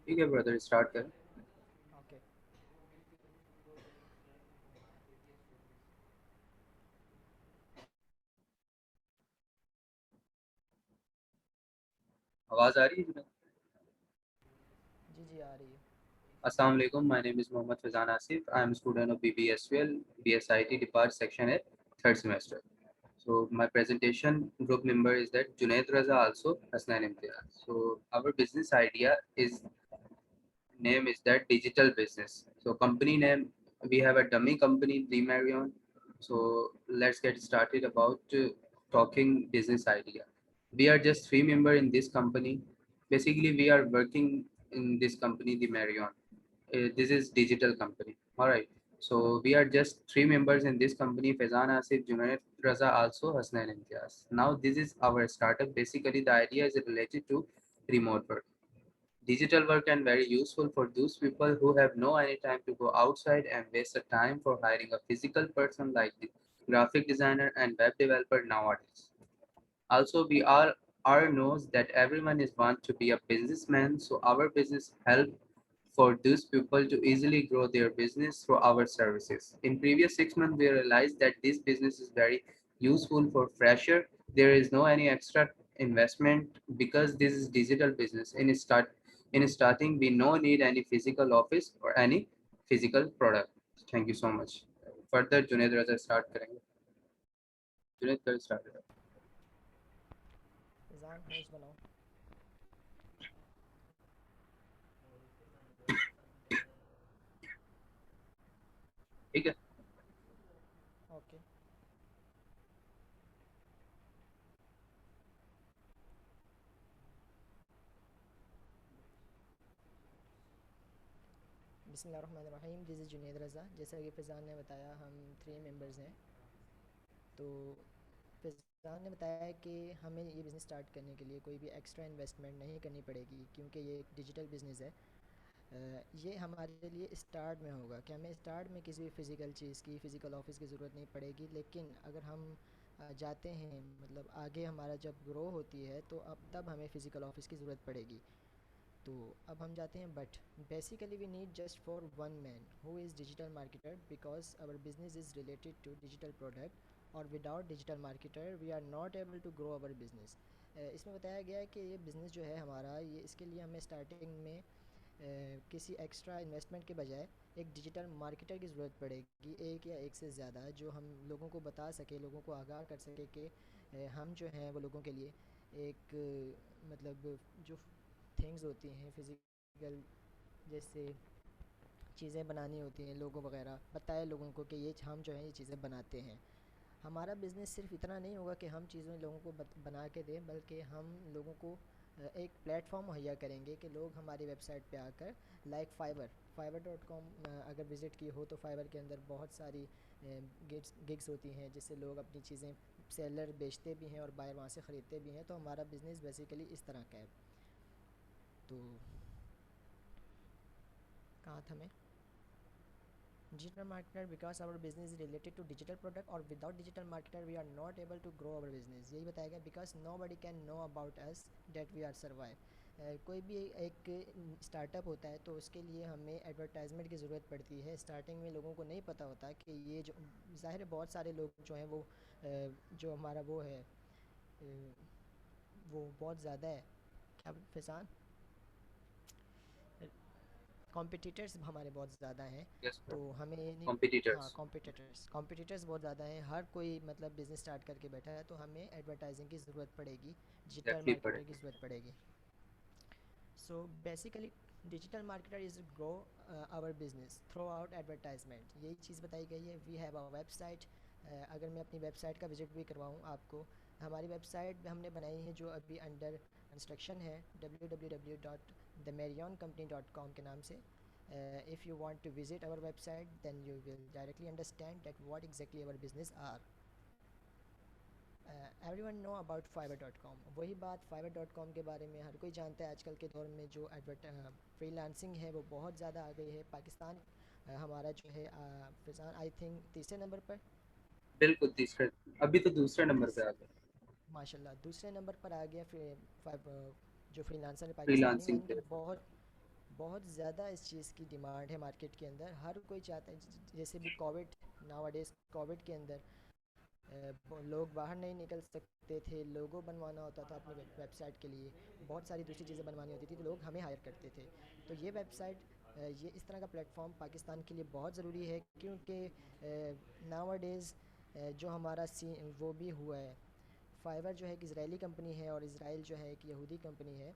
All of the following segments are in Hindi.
ठीक है ब्रदर, स्टार्ट करें। ओके। आवाज़ आ रही है जुनैद? जी जी आ रही है। Assalamu alaikum. My name is Mohammad Fazan Asif. I am a student of BBSWL, BSIT Department Section at third semester. So my presentation group member is that Junaid Raza, also Hasnain Imtiaz. So our business idea is name is that digital business. So company name, we have a dummy company, The Marion. So let's get started about talking business idea. We are just three member in this company. Basically, we are working in this company, The Marion. This is digital company. All right. So we are just three members in this company: Faizan Asif, Junaid Raza, also Hasnain Imtiaz. Now this is our startup. Basically, the idea is related to remote work. Digital work and very useful for those people who have no any time to go outside and waste the time for hiring a physical person like the graphic designer and web developer nowadays. Also, we all knows that everyone is want to be a businessman, so our business help for those people to easily grow their business through our services. In previous 6 months, we realized that this business is very useful for fresher. There is no any extra investment because this is digital business. In starting, we no need any physical office or any physical product. Thank you so much. Further, Junaid Raza start करेंगे. Junaid कर start करें. फैज़ान होस्ट बनाओ। ठीक है. ओके। बिस्मिल्लाहिर्रहमानिर्रहीम। दिस इज़ जुनैद रज़ा। जैसा कि फैज़ान ने बताया, हम 3 मेंबर्स हैं। तो फैज़ान ने बताया कि हमें ये बिज़नेस स्टार्ट करने के लिए कोई भी एक्स्ट्रा इन्वेस्टमेंट नहीं करनी पड़ेगी, क्योंकि ये एक डिजिटल बिज़नेस है। ये हमारे लिए स्टार्ट में होगा कि हमें स्टार्ट में किसी भी फ़िज़िकल चीज़ की, फ़िज़िकल ऑफिस की ज़रूरत नहीं पड़ेगी। लेकिन अगर हम जाते हैं, मतलब आगे हमारा जब ग्रो होती है, तो अब तब हमें फ़िज़िकल ऑफिस की ज़रूरत पड़ेगी। तो अब हम जाते हैं, but basically we need just for one man who is digital marketer, because our business is related to digital product, और without digital marketer we are not able to grow our business. इसमें बताया गया है कि ये बिज़नेस जो है हमारा, ये इसके लिए हमें स्टार्टिंग में किसी एक्स्ट्रा इन्वेस्टमेंट के बजाय एक डिजिटल मार्केटर की ज़रूरत पड़ेगी, एक या एक से ज़्यादा, जो हम लोगों को बता सके, लोगों को आगाह कर सके कि हम जो हैं वो लोगों के लिए एक मतलब जो थिंग्स होती हैं फिज़िकल, जैसे चीज़ें बनानी होती हैं, लोगो वगैरह बताए लोगों को कि ये हम जो है ये चीज़ें बनाते हैं। हमारा बिज़नेस सिर्फ इतना नहीं होगा कि हम चीज़ें लोगों को बना के दें, बल्कि हम लोगों को एक प्लेटफॉर्म मुहैया करेंगे कि लोग हमारी वेबसाइट पे आकर, लाइक फाइवर.com अगर विज़िट की हो, तो फाइवर के अंदर बहुत सारी गिग्स होती हैं जिससे लोग अपनी चीज़ें, सेलर बेचते भी हैं और बायर वहाँ से ख़रीदते भी हैं। तो हमारा बिज़नेस बेसिकली इस तरह का है। तो कहाँ था मैं? Digital marketer, because our business is related to digital product, or without digital marketer we are not able to grow our business, यही बताया गया। because nobody can know about us that we are survive। कोई भी एक स्टार्टअप होता है तो उसके लिए हमें एडवर्टाइजमेंट की ज़रूरत पड़ती है। स्टार्टिंग में लोगों को नहीं पता होता कि ये जो, ज़ाहिर है बहुत सारे लोग जो हैं वो जो हमारा वो है वो बहुत ज़्यादा है, क्या फैसान, कॉम्पिटिटर्स हमारे बहुत ज़्यादा हैं। Yes, तो bro. हमें ये नहीं, हाँ, Competitors. कॉम्पिटिटर्स बहुत ज़्यादा हैं। हर कोई मतलब बिज़नेस स्टार्ट करके बैठा है, तो हमें एडवर्टाइजिंग की ज़रूरत पड़ेगी, डिजिटल Exactly मार्केटर की पड़ेगी. ज़रूरत पड़ेगी। So basically digital marketer is grow our business throughout advertisement, यही चीज़ बताई गई है। We have a website. अगर मैं अपनी वेबसाइट का विजिट भी करवाऊँ आपको, हमारी वेबसाइट हमने बनाई है जो अभी अंडर कंस्ट्रक्शन है, www.themarioncompany.com के नाम से। if you want to visit our website, then you will directly understand that what exactly our business are। Everyone know about fiverr.com। वही बात fiverr.com के बारे में हर कोई जानता है। आजकल के दौर में जो फ्रीलांसिंग है वो बहुत ज़्यादा आ गई है। पाकिस्तान हमारा जो है फिजान, आई थिंक तीसरे नंबर पर, बिल्कुल तीसरे. अभी तो दूसरे नंबर तीस पे आ गए. माशाल्लाह दूसरे नंबर पर आ गया। फिर जो फ्रीलांसर है पाकिस्तानी, फ्रीलांसिंग यानी के कि लिए. बहुत बहुत ज़्यादा इस चीज़ की डिमांड है मार्केट के अंदर। हर कोई चाहता है जैसे भी कोविड, नावाडेज कोविड के अंदर लोग बाहर नहीं निकल सकते थे, लोगो बनवाना होता था अपनी वेबसाइट के लिए, बहुत सारी दूसरी चीज़ें बनवानी होती थी, तो लोग हमें हायर करते थे। तो ये वेबसाइट, ये इस तरह का प्लेटफॉर्म पाकिस्तान के लिए बहुत ज़रूरी है, क्योंकि नावाडेज़ जो हमारा सी वो भी हुआ है। फाइवर जो है एक इजरायली कंपनी है और इसराइल जो है एक यहूदी कंपनी है।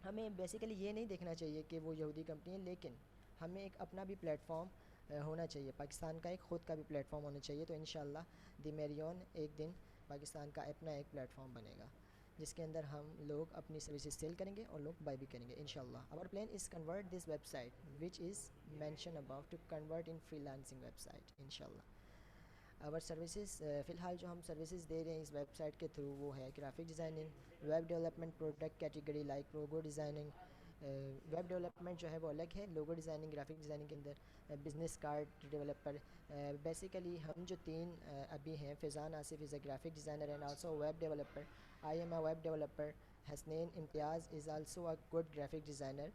हमें बेसिकली ये नहीं देखना चाहिए कि वो यहूदी कंपनी है, लेकिन हमें एक अपना भी प्लेटफॉर्म होना चाहिए, पाकिस्तान का एक ख़ुद का भी प्लेटफॉर्म होना चाहिए। तो इंशाल्लाह दी मेरियन एक दिन पाकिस्तान का अपना एक प्लेटफॉर्म बनेगा, जिसके अंदर हम लोग अपनी सर्विसेज सेल करेंगे और लोग बाय भी करेंगे इंशाल्लाह। Our plan is convert this website which is mention about to convert in freelancing website इंशाल्लाह। आवर सर्विसेज, फ़िलहाल जो हम सर्विसेज दे रहे हैं इस वेबसाइट के थ्रू वो है graphic designing, web development, product category like logo designing. Web development जो है वो अलग है, लोगो डिज़ाइनिंग ग्राफिक डिज़ाइनिंग के अंदर बिज़नेस कार्ड डेवलपर। बेसिकली हम जो तीन अभी हैं, Faizan Asif is a graphic designer and also web developer. I am a web developer. Hasnain Imtiaz is also a good graphic designer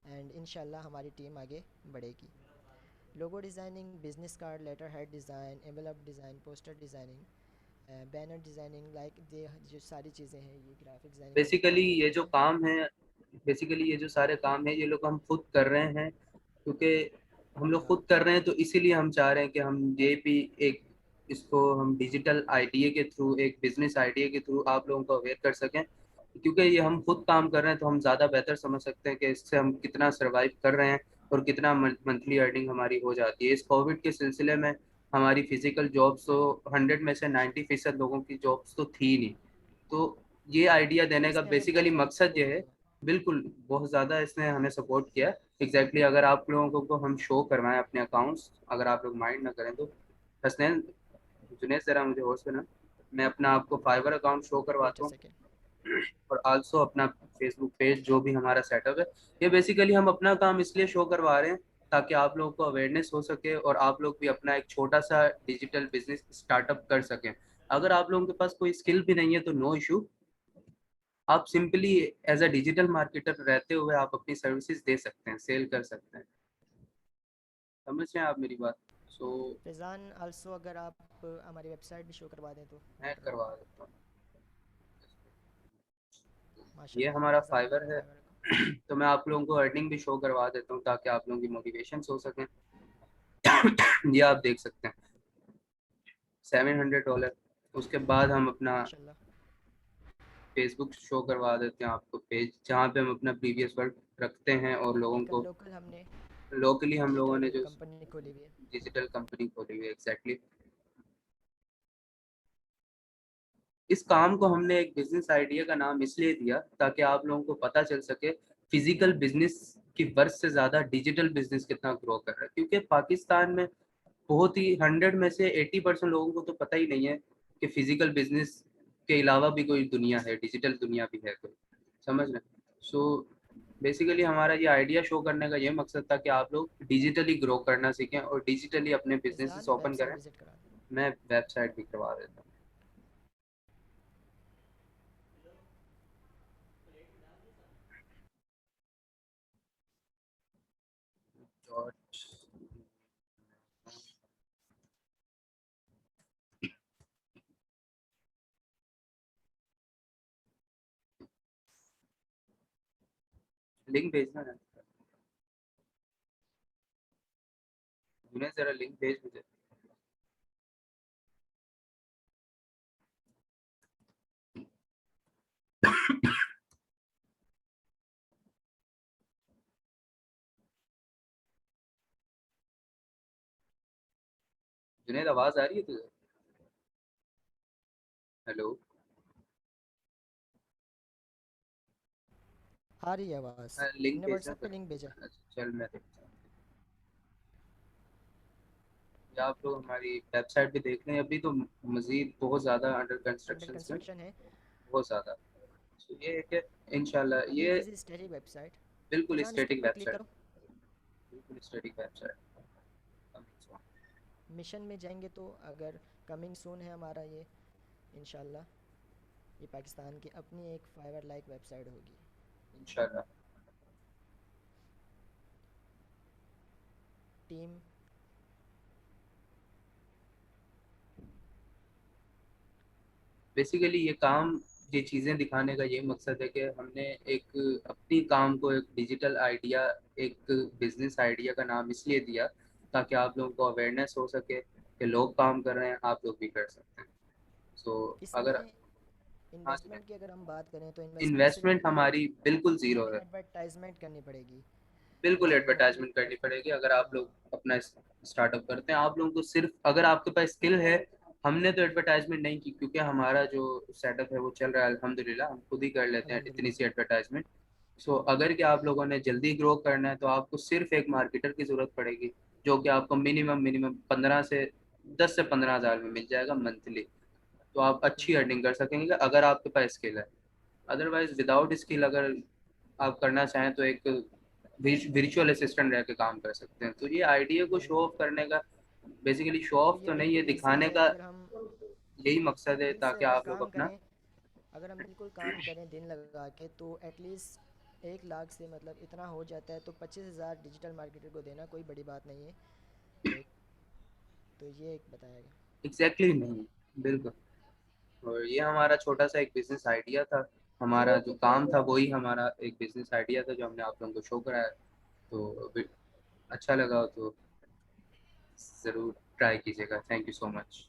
and इंशाल्लाह हमारी टीम आगे बढ़ेगी। Logo designing, business card, letter head design, envelope design, poster designing, banner designing, like ये जो सारी चीज़ें हैं ये ग्राफिक डिज़ाइनिंग के अंदर बेसिकली कवर ये होती जो हैं। काम है, बेसिकली ये जो सारे काम है ये लोग हम खुद कर रहे हैं, क्योंकि हम लोग हाँ खुद कर रहे हैं, तो इसीलिए हम चाह रहे हैं कि हम ये भी एक इसको हम डिजिटल आइडिया के थ्रू, एक बिजनेस आइडिया के थ्रू आप लोगों को अवेयर कर सकें, क्योंकि ये हम खुद काम कर रहे हैं तो हम ज़्यादा बेहतर समझ सकते हैं कि इससे हम कितना सर्वाइव कर रहे हैं और कितना मंथली अर्निंग हमारी हो जाती है। इस कोविड के सिलसिले में हमारी फिजिकल जॉब्स तो 100 में से 90% लोगों की जॉब्स तो थी नहीं। तो ये आइडिया देने का इसने हमें बेसिकली बहुत ज़्यादा मकसद ये सपोर्ट है। किया। बिल्कुल, बहुत ज़्यादा इसने हमें सपोर्ट किया। एग्जैक्टली अगर आप लोगों को हम शो करवाएं अपने अकाउंट्स, अगर आप लोग माइंड ना करें तो हसनैन, जुनेद, ज़रा मुझे और सुना, मैं अपना आपको फाइवर अकाउंट शो वेट करवाता अ हूँ सेकेंड। और आल्सो अपना फेसबुक पेज जो भी हमारा सेटअप है। ये बेसिकली हम अपना काम इसलिए शो करवा रहे हैं ताकि आप लोगों को अवेयरनेस हो सके और आप लोग भी अपना एक छोटा सा डिजिटल बिजनेस स्टार्टअप कर सकें। अगर आप लोगों के पास कोई स्किल भी नहीं है तो नो इशू, आप simply as a digital marketer रहते हुए आप अपनी सर्विसेज दे सकते हैं, सेल कर सकते हैं। समझ रहे हैं आप मेरी बात? सो फैज़ान आल्सो अगर आप हमारी वेबसाइट भी शो करवा दें तो मैं बेटर करवा होगा। देता हूँ। ये माशाल्लाह हमारा फैज़ान का फाइवर है। फाइवर का। तो मैं आप लोगों को अर्निंग भी शो करवा देता हूँ ताकि आप लोगों की मोटिवेशन हो सके। ये आप देख सकते हैं, $700। उसके बाद हम अपना माशाल्लाह। फेसबुक शो करवा देते हैं आपको, पेज जहाँ पे हम अपना प्रीवियस वर्क रखते हैं और लोगों एक को लोकल हमने लोकली हम लोगों ने डिजिटल जो कंपनी खोली हुई है। डिजिटल कंपनी खोली हुई है। एग्जैक्टली, इस काम को हमने एक बिजनेस आइडिया का नाम इसलिए दिया ताकि आप लोगों को पता चल सके फिजिकल बिजनेस की वर्ष से ज्यादा डिजिटल बिजनेस कितना ग्रो कर रहा है, क्योंकि पाकिस्तान में बहुत ही 100 में से 80% लोगों को तो पता ही नहीं है कि फिजिकल बिजनेस के अलावा भी कोई दुनिया है, डिजिटल दुनिया भी है कोई। समझ रहे? सो बेसिकली हमारा ये आइडिया शो करने का ये मकसद था कि आप लोग डिजिटली ग्रो करना सीखें और डिजिटली अपने बिजनेसेस फैज़ान ओपन वेबसाइट करें। विज़िट करा दें। मैं वेबसाइट भी करवा देता हूँ। लिंक भेजना है, उन्हें जरा लिंक भेज मुझे। जुनेद, आवाज आ रही है तुझे? हेलो? आ रही है आवाज़। लिंक हमने भेजना व्हाट्सएप पे जरा। लिंक भेजा है। अच्छा, चल मैं देखता हूँ। या आप लोग हमारी वेबसाइट भी देख लें, अभी तो मजीद बहुत ज़्यादा अंडर अंडर कंस्ट्रक्शन में, कंस्ट्रक्शन है। बहुत ज़्यादा। तो ये है कि इंशाल्लाह अभी ये दिस इज स्टडी वेबसाइट। बिल्कुल फैज़ान इस स्टैटिक पर क्लिक वेबसाइट, करो। बिल्कुल स्टैटिक वेबसाइट। मिशन में जाएंगे तो अगर कमिंग सून है हमारा ये, इंशाल्लाह ये पाकिस्तान की अपनी एक फाइवर लाइक वेबसाइट होगी। इंशाल्लाह। टीम? बेसिकली ये चीज़ें दिखाने का ये मकसद है कि हमने एक अपनी काम को एक डिजिटल आइडिया, एक बिजनेस आइडिया का नाम इसलिए दिया ताकि आप लोगों को अवेयरनेस हो सके कि लोग काम कर रहे हैं, आप लोग भी कर सकते हैं। सो अगर इसमें हाँ जी, इन्वेस्टमेंट की अगर हम बात करें तो इन्वेस्टमेंट सिर्फ इन्वेस्टमेंट हमारी बिल्कुल ज़ीरो हमें है। एडवर्टाइजमेंट करनी पड़ेगी बिल्कुल जो हमारी एडवर्टाइजमेंट करनी पड़ेगी अगर आप हाँ। लोग अपना स्टार्टअप करते हैं। आप लोगों को सिर्फ अगर आपके पास स्किल है, हमने तो एडवर्टाइजमेंट नहीं की क्योंकि हमारा जो सेटअप है वो चल रहा है अल्हम्दुलिल्लाह, हम खुद ही कर लेते हैं इतनी सी अल्हम्दुलिल्लाह। एडवर्टाइजमेंट। सो अगर कि आप लोगों ने जल्दी ग्रो करना है तो आपको सिर्फ एक मार्केटर की ज़रूरत पड़ेगी, जो कि आपको मिनिमम मिनिमम 10 से 15 हज़ार में मिल जाएगा मंथली। तो आप अच्छी बिल्कुल। अर्निंग कर सकेंगे अगर आपके पास स्किल है। अदरवाइज विदाउट स्किल अगर आप करना चाहें तो एक वर्चुअल असिस्टेंट रह के काम कर सकते हैं। तो ये आइडिया को शो बिल्कुल। ऑफ करने का, बेसिकली शो तो ऑफ ये तो नहीं, ये बिल्कुल ऐसे ही दिखाने है का अगर हम यही मकसद है दिल से ताकि अगर आप लोग काम अपना करें, अगर हम बिल्कुल काम करें दिन लगा के तो एटलीस्ट 1 लाख से मतलब इतना हो जाता है, तो 25,000 डिजिटल मार्केटर को देना कोई बड़ी बात नहीं है। एक तो ये एक बताया गया। एग्जैक्टली नहीं, बिल्कुल। और ये हमारा छोटा सा एक बिजनेस आइडिया था। हमारा जो काम था वही हमारा एक बिजनेस आइडिया था जो हमने आप लोगों को शो कराया। तो अच्छा लगा तो ज़रूर ट्राई कीजिएगा। Thank you so much.